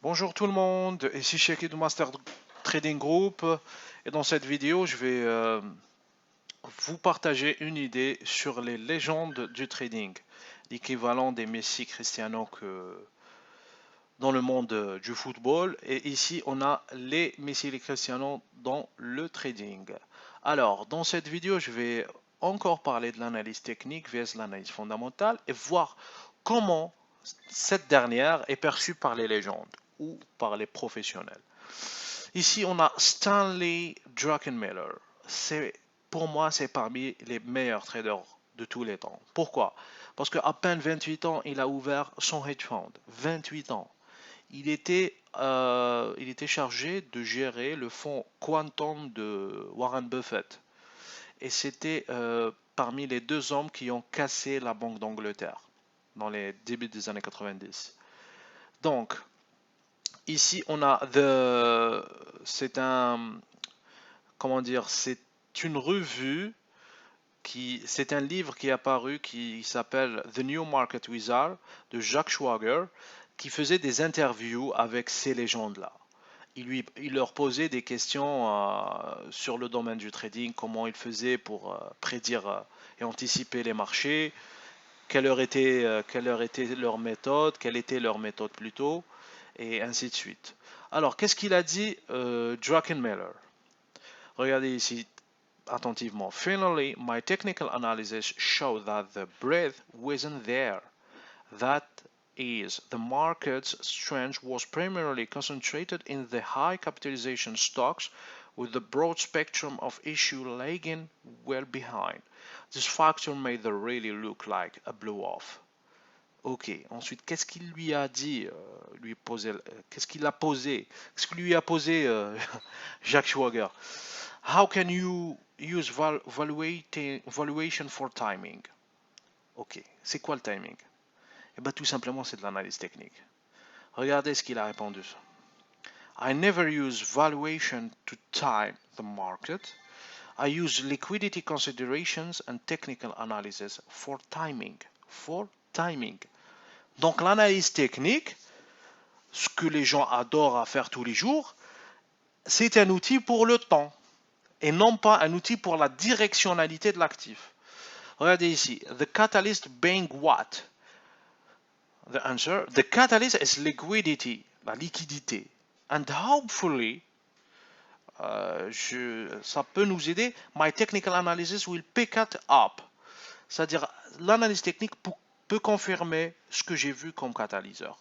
Bonjour tout le monde, ici Sheki du Master Trading Group et dans cette vidéo je vais vous partager une idée sur les légendes du trading, l'équivalent des Messi Cristiano dans le monde du football, et ici on a les Messi et les Cristiano dans le trading. Alors dans cette vidéo je vais encore parler de l'analyse technique vs l'analyse fondamentale et voir comment cette dernière est perçue par les légendes ou par les professionnels. Ici, on a Stanley Druckenmiller. Pour moi, c'est parmi les meilleurs traders de tous les temps. Pourquoi? Parce qu'à peine 28 ans, il a ouvert son hedge fund. 28 ans. Il était chargé de gérer le fonds Quantum de Warren Buffett. Et c'était parmi les deux hommes qui ont cassé la Banque d'Angleterre dans les débuts des années 90. Donc, ici, on a c'est un, comment dire, c'est une revue c'est un livre qui est apparu qui s'appelle The New Market Wizard de Jacques Schwager, qui faisait des interviews avec ces légendes-là. Il leur posait des questions sur le domaine du trading, comment ils faisaient pour prédire et anticiper les marchés, quelle était leur méthode, quelle était leur méthode plutôt, et ainsi de suite. Alors, qu'est-ce qu'il a dit Druckenmiller? Regardez ici attentivement. Finally, my technical analysis showed that the breadth wasn't there. That is, the market's strength was primarily concentrated in the high capitalization stocks, with the broad spectrum of issue lagging well behind. This factor made the rally look like a blow-off. Ok, ensuite, qu'est-ce qu'il lui a dit qu'est-ce qu'il a posé? Qu'est-ce qu'il lui a posé Jacques Schwager? How can you use valuation for timing? Ok, c'est quoi le timing? Eh bien, tout simplement, c'est de l'analyse technique. Regardez ce qu'il a répondu. I never use valuation to time the market. I use liquidity considerations and technical analysis for timing. For timing. Donc l'analyse technique, ce que les gens adorent à faire tous les jours, c'est un outil pour le temps et non pas un outil pour la directionnalité de l'actif. Regardez ici. The catalyst being what? The answer. The catalyst is liquidity, la liquidité. And hopefully, ça peut nous aider. My technical analysis will pick it up. C'est-à-dire, l'analyse technique peut confirmer ce que j'ai vu comme catalyseur.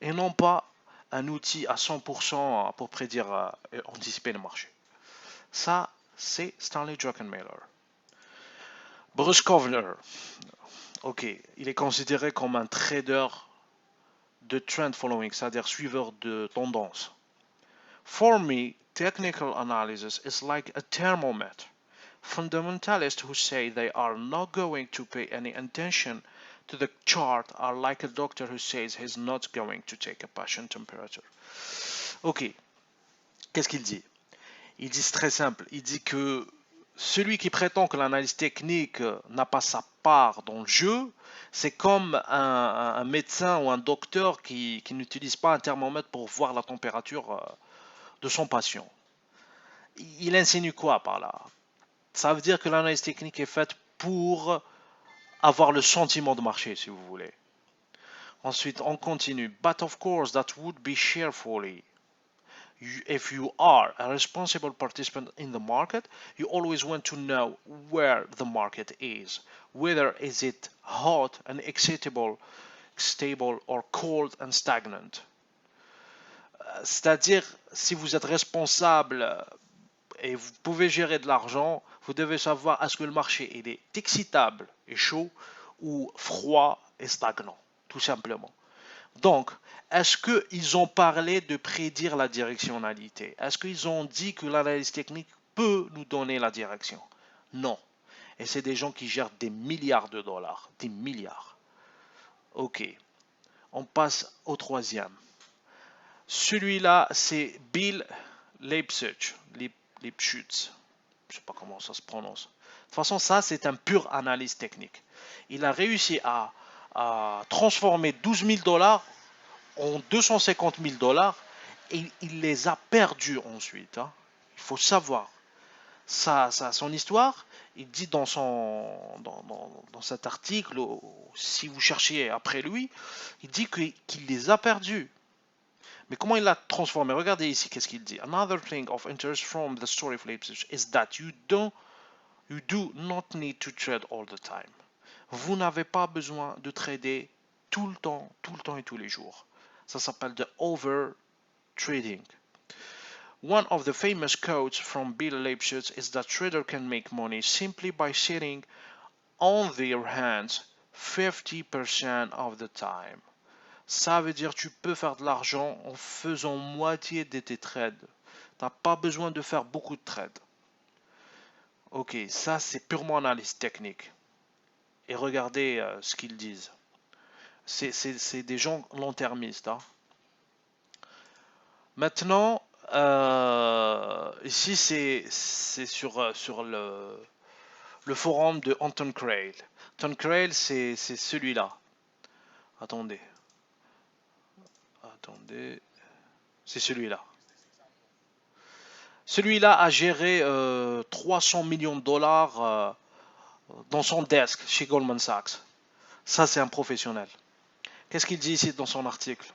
Et non pas un outil à 100% pour prédire et anticiper le marché. Ça, c'est Stanley Druckenmiller. Bruce Kovner, ok, il est considéré comme un trader de trend following, c'est-à-dire suiveur de tendance. For me, technical analysis is like a thermometer. Fundamentalists who say they are not going to pay any attention to the chart are like a doctor who says he's not going to take a patient temperature. Ok, qu'est-ce qu'il dit? Il dit très simple, il dit que celui qui prétend que l'analyse technique n'a pas sa part dans le jeu, c'est comme un médecin ou un docteur qui n'utilise pas un thermomètre pour voir la température de son patient. Il insinue quoi par là? Ça veut dire que l'analyse technique est faite pour avoir le sentiment de marché, si vous voulez. Ensuite, on continue. But of course, that would be cheerfully. If you are a responsible participant in the market, you always want to know where the market is, whether is it hot and excitable, stable, or cold and stagnant. C'est-à-dire, si vous êtes responsable et vous pouvez gérer de l'argent, vous devez savoir est-ce que le marché il est excitable et chaud ou froid et stagnant, tout simplement. Donc, est-ce qu'ils ont parlé de prédire la directionnalité? Est-ce qu'ils ont dit que l'analyse technique peut nous donner la direction? Non. Et c'est des gens qui gèrent des milliards de dollars. Des milliards. Ok. On passe au troisième. Celui-là, c'est Bill Leipzig. Leipzig. Je ne sais pas comment ça se prononce. De toute façon, ça, c'est un pur analyse technique. Il a réussi à transformer 12 000 dollars en 250 000 $, et il les a perdus ensuite. Hein. Il faut savoir. Son histoire, il dit dans cet article, si vous cherchez après lui, il dit qu'il les a perdus. Mais comment il l'a transformé? Regardez ici, qu'est-ce qu'il dit. Another thing of interest from the story of Leipzig is that you do not need to trade all the time. Vous n'avez pas besoin de trader tout le temps et tous les jours. Ça s'appelle de over trading. One of the famous quotes from Bill Leipzig is that traders can make money simply by sitting on their hands 50% of the time. Ça veut dire que tu peux faire de l'argent en faisant moitié de tes trades. Tu n'as pas besoin de faire beaucoup de trades. Ok, ça c'est purement analyse technique. Et regardez ce qu'ils disent. C'est des gens long-termistes. Hein. Maintenant, ici c'est sur le forum de Anton Kreil. Anton Kreil, c'est celui-là. Attendez, c'est celui-là. Celui-là a géré 300 millions de dollars dans son desk chez Goldman Sachs. Ça, c'est un professionnel. Qu'est-ce qu'il dit ici dans son article?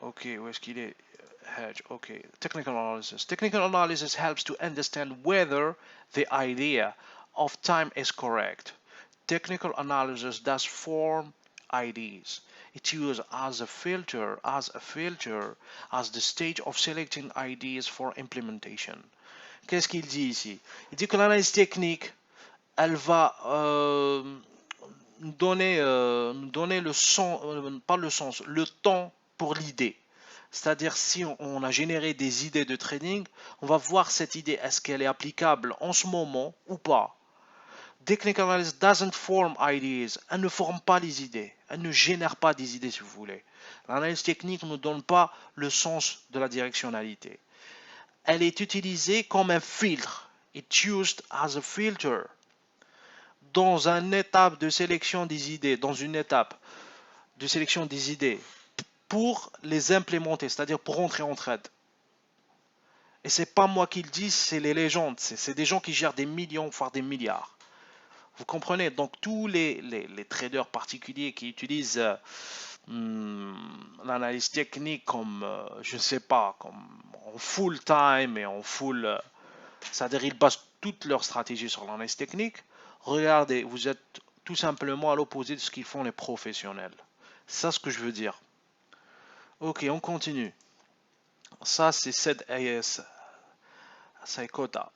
Ok, où est-ce qu'il est? Hedge, ok. Technical analysis. Technical analysis helps to understand whether the idea of time is correct. Technical analysis does form IDs. It uses as a filter as the stage of selecting ideas for implementation. Qu'est-ce qu'il dit ici? Il dit que l'analyse technique, elle va nous donner le sens, pas le sens, le temps pour l'idée. C'est-à-dire si on a généré des idées de trading, on va voir cette idée, est-ce qu'elle est applicable en ce moment ou pas. Technical analysis doesn't form ideas. Elle ne forme pas les idées. Elle ne génère pas des idées, si vous voulez. L'analyse technique ne donne pas le sens de la directionnalité. Elle est utilisée comme un filtre. It's used as a filter. Dans une étape de sélection des idées, pour les implémenter, c'est-à-dire pour rentrer en trade. Et c'est pas moi qui le dis, c'est les légendes. C'est des gens qui gèrent des millions, voire des milliards. Vous comprenez? Donc tous les traders particuliers qui utilisent l'analyse technique comme, je ne sais pas, comme en full time et en full... c'est-à-dire ils basent toute leur stratégie sur l'analyse technique. Regardez, vous êtes tout simplement à l'opposé de ce qu'ils font les professionnels. C'est ça ce que je veux dire. Ok, on continue. Ça, c'est ZAS. Saikota.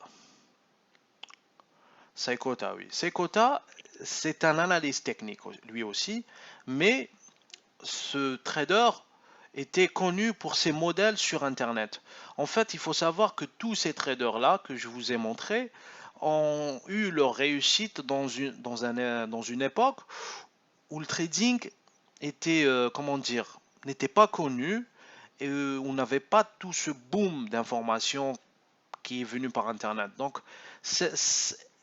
Saikota, oui. Saikota, c'est un analyste technique, lui aussi, mais ce trader était connu pour ses modèles sur Internet. En fait, il faut savoir que tous ces traders-là que je vous ai montrés ont eu leur réussite dans une époque où le trading était, comment dire, n'était pas connu et on n'avait pas tout ce boom d'informations qui est venu par Internet. Donc,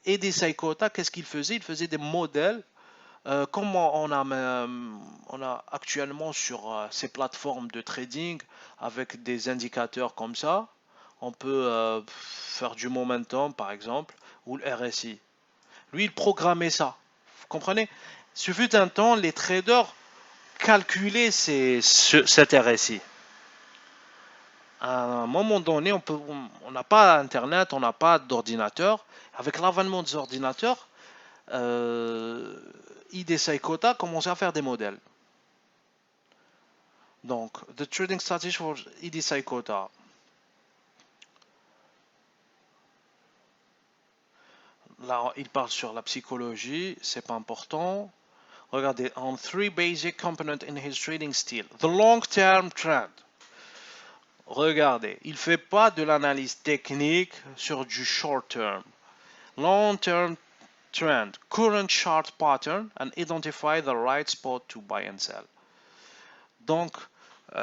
Eddie Saikota, qu'est-ce qu'il faisait? Il faisait des modèles comme on a actuellement sur ces plateformes de trading avec des indicateurs comme ça. On peut faire du momentum par exemple ou le RSI. Lui, il programmait ça. Vous comprenez? Ce fut un temps, les traders calculaient cet RSI. À un moment donné, on n'a pas Internet, on n'a pas d'ordinateur. Avec l'avènement des ordinateurs, ID Saikota commençait à faire des modèles. Donc, the trading strategy for ID Saikota. Là, il parle sur la psychologie, c'est pas important. Regardez, on three basic components in his trading style. The long-term trend. Regardez, il fait pas de l'analyse technique sur du short term. Long-term trend, current chart pattern, and identify the right spot to buy and sell. Donc,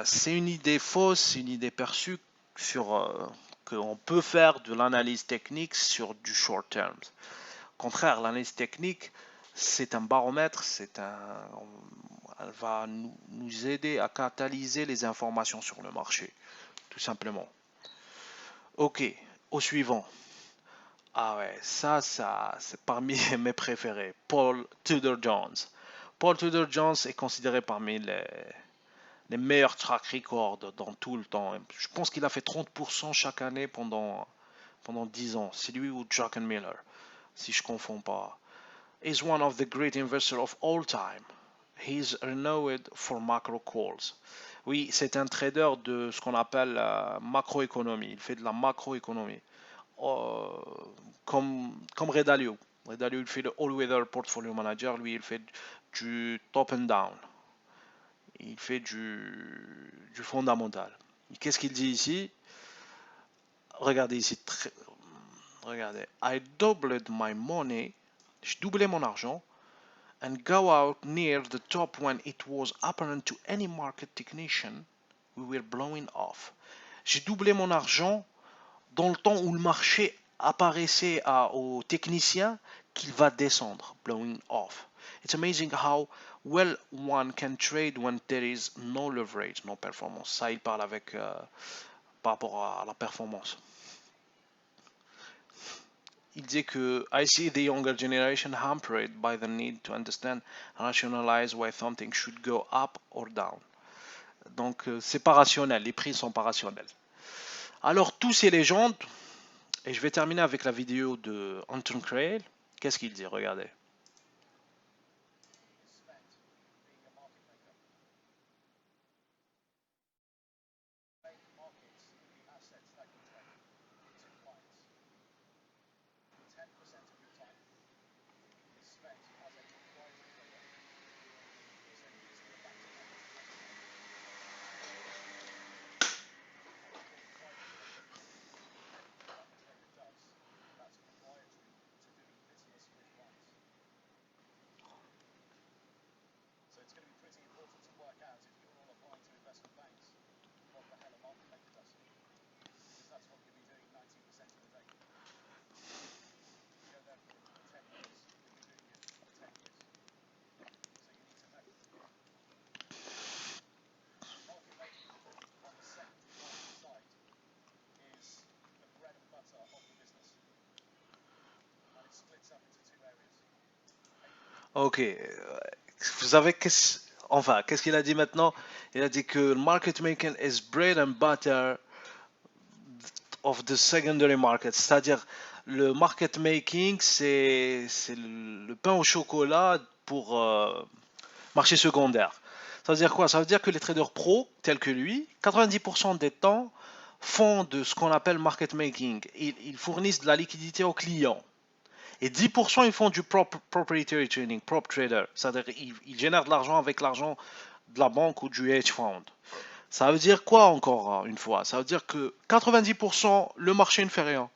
c'est une idée fausse, une idée perçue sur qu'on peut faire de l'analyse technique sur du short term. Au contraire, l'analyse technique, c'est un baromètre, elle va nous aider à catalyser les informations sur le marché, tout simplement. Ok, au suivant. Ah ouais, ça, c'est parmi mes préférés. Paul Tudor Jones. Paul Tudor Jones est considéré parmi les meilleurs track records dans tout le temps. Je pense qu'il a fait 30% chaque année pendant 10 ans. C'est lui ou Jack and Miller, si je ne confonds pas. He's one of the great investors of all time. He's renowned for macro calls. Oui, c'est un trader de ce qu'on appelle la macroéconomie. Il fait de la macroéconomie. Euh, comme Ray Dalio. Ray Dalio, il fait le all-weather portfolio manager. Lui, il fait du top and down. Il fait du fondamental. Qu'est-ce qu'il dit ici? Regardez ici. Regardez. I doubled my money. J'ai doublé mon argent. And go out near the top when it was apparent to any market technician we were blowing off. J'ai doublé mon argent dans le temps où le marché apparaissait aux techniciens qu'il va descendre, blowing off. It's amazing how well one can trade when there is no leverage, no performance. Ça, il parle avec par rapport à la performance. Il dit que I see the younger generation hampered by the need to understand and rationalize why something should go up or down. Donc c'est pas rationnel, les prix sont pas rationnels. Alors tous ces légendes, et je vais terminer avec la vidéo de Anton Kreil. Qu'est-ce qu'il dit? Regardez. Ok, vous savez qu'est-ce qu'il a dit maintenant? Il a dit que le market making is bread and butter of the secondary market, c'est-à-dire le market making, c'est le pain au chocolat pour marché secondaire. Ça veut dire quoi? Ça veut dire que les traders pros, tels que lui, 90% des temps font de ce qu'on appelle market making. Ils fournissent de la liquidité aux clients. Et 10% ils font du proprietary trading, prop trader. C'est-à-dire qu'ils génèrent de l'argent avec l'argent de la banque ou du hedge fund. Ça veut dire quoi encore une fois? Ça veut dire que 90% le marché ne fait rien.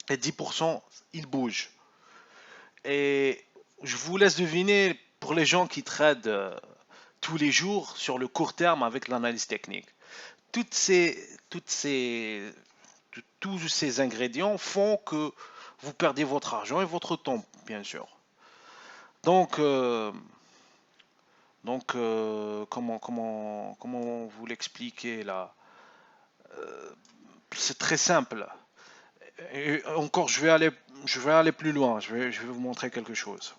Et 10% il bouge. Et je vous laisse deviner pour les gens qui tradent tous les jours sur le court terme avec l'analyse technique. Toutes ces, toutes ces, tous ces ingrédients font que vous perdez votre argent et votre temps, bien sûr. Donc, comment vous l'expliquer là? C'est très simple. Et encore, je vais aller plus loin. Je vais vous montrer quelque chose.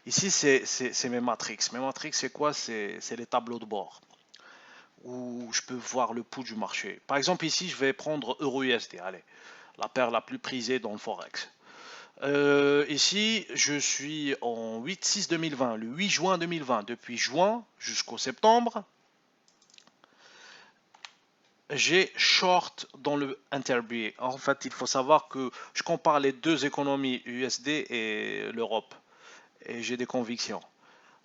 Ici, c'est mes matrix. Mes matrix, c'est quoi? C'est les tableaux de bord où je peux voir le pouls du marché. Par exemple, ici, je vais prendre Euro-USD. Allez, la paire la plus prisée dans le Forex. Ici, je suis en 8-6-2020, le 8 juin 2020. Depuis juin jusqu'au septembre, j'ai short dans le interbillet. En fait, il faut savoir que je compare les deux économies, USD et l'Europe. Et j'ai des convictions.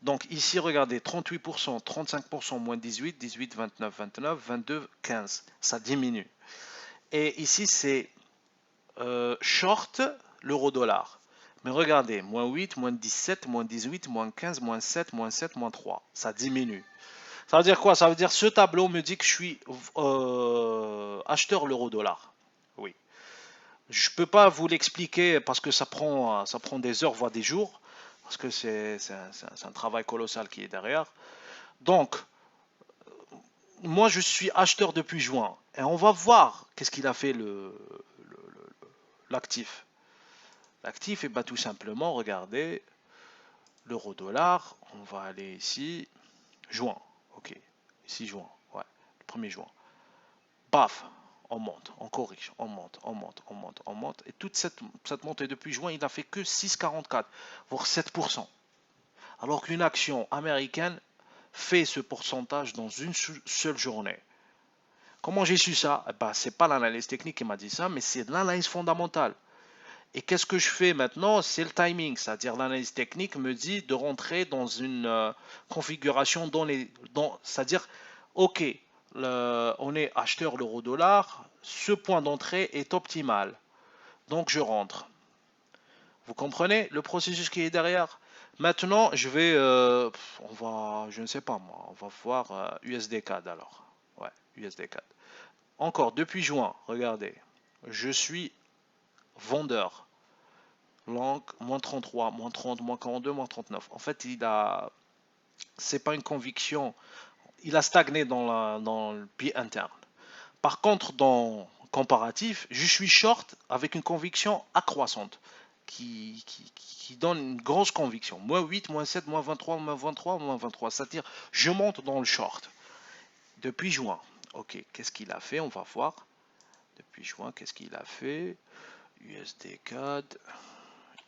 Donc ici, regardez, 38%, 35%, moins 18, 18, 29, 29, 22, 15. Ça diminue. Et ici, c'est short l'euro-dollar. Mais regardez, moins 8, moins 17, moins 18, moins 15, moins 7, moins 7, moins 3. Ça diminue. Ça veut dire quoi? Ça veut dire ce tableau me dit que je suis acheteur l'euro-dollar. Oui. Je ne peux pas vous l'expliquer parce que ça prend des heures, voire des jours. parce que c'est un travail colossal qui est derrière. Donc, moi, je suis acheteur depuis juin. Et on va voir qu'est-ce qu'il a fait l'actif. L'actif, et bien tout simplement, regardez, l'euro-dollar, on va aller ici, juin, ok, ici juin, ouais, le 1er juin. Paf, on monte, on corrige, on monte, on monte, on monte, on monte. Et toute cette montée depuis juin, il n'a fait que 6,44, voire 7%. Alors qu'une action américaine fait ce pourcentage dans une seule journée. Comment j'ai su ça? Eh ben, c'est pas l'analyse technique qui m'a dit ça, mais c'est l'analyse fondamentale. Et qu'est-ce que je fais maintenant? C'est le timing, c'est-à-dire l'analyse technique me dit de rentrer dans une configuration c'est-à-dire, ok, on est acheteur l'euro-dollar, ce point d'entrée est optimal, donc je rentre. Vous comprenez le processus qui est derrière? Maintenant, je vais, je ne sais pas moi, on va voir USD-CAD alors. Ouais, USD-CAD. Encore depuis juin, regardez, je suis vendeur. Long, moins 33, moins 30, moins 42, moins 39. En fait, c'est pas une conviction. Il a stagné dans le pied interne. Par contre, dans comparatif, je suis short avec une conviction accroissante qui donne une grosse conviction. Moins 8, moins 7, moins 23, moins 23, moins 23. C'est-à-dire, je monte dans le short depuis juin. Ok, qu'est-ce qu'il a fait? On va voir. Depuis juin, qu'est-ce qu'il a fait? USD CAD.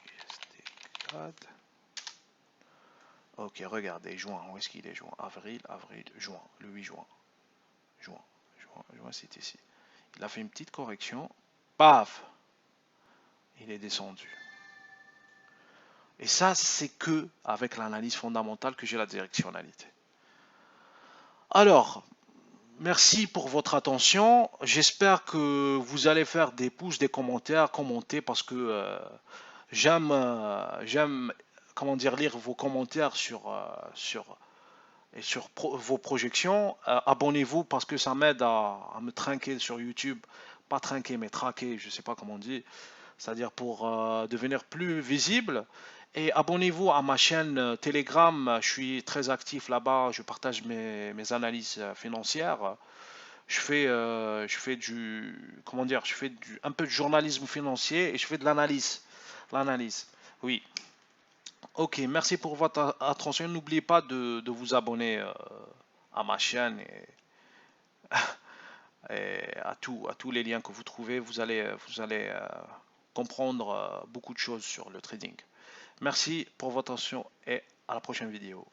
USD CAD. Ok, regardez, juin, où est-ce qu'il est juin? Avril, juin, le 8 juin. Juin, c'est ici. Il a fait une petite correction. Paf! Il est descendu. Et ça, c'est que avec l'analyse fondamentale que j'ai la directionnalité. Alors, merci pour votre attention. J'espère que vous allez faire des pouces, des commentaires, commenter parce que j'aime, comment dire, lire vos commentaires sur vos projections. Abonnez-vous parce que ça m'aide à me trinquer sur YouTube. Pas trinquer, mais traquer, je ne sais pas comment on dit. C'est-à-dire pour devenir plus visible. Et abonnez-vous à ma chaîne Telegram. Je suis très actif là-bas. Je partage mes analyses financières. Je fais comment dire, je fais un peu de journalisme financier et je fais de l'analyse. L'analyse, oui. Ok, merci pour votre attention. N'oubliez pas de vous abonner à ma chaîne et à tous les liens que vous trouvez. Vous allez comprendre beaucoup de choses sur le trading. Merci pour votre attention et à la prochaine vidéo.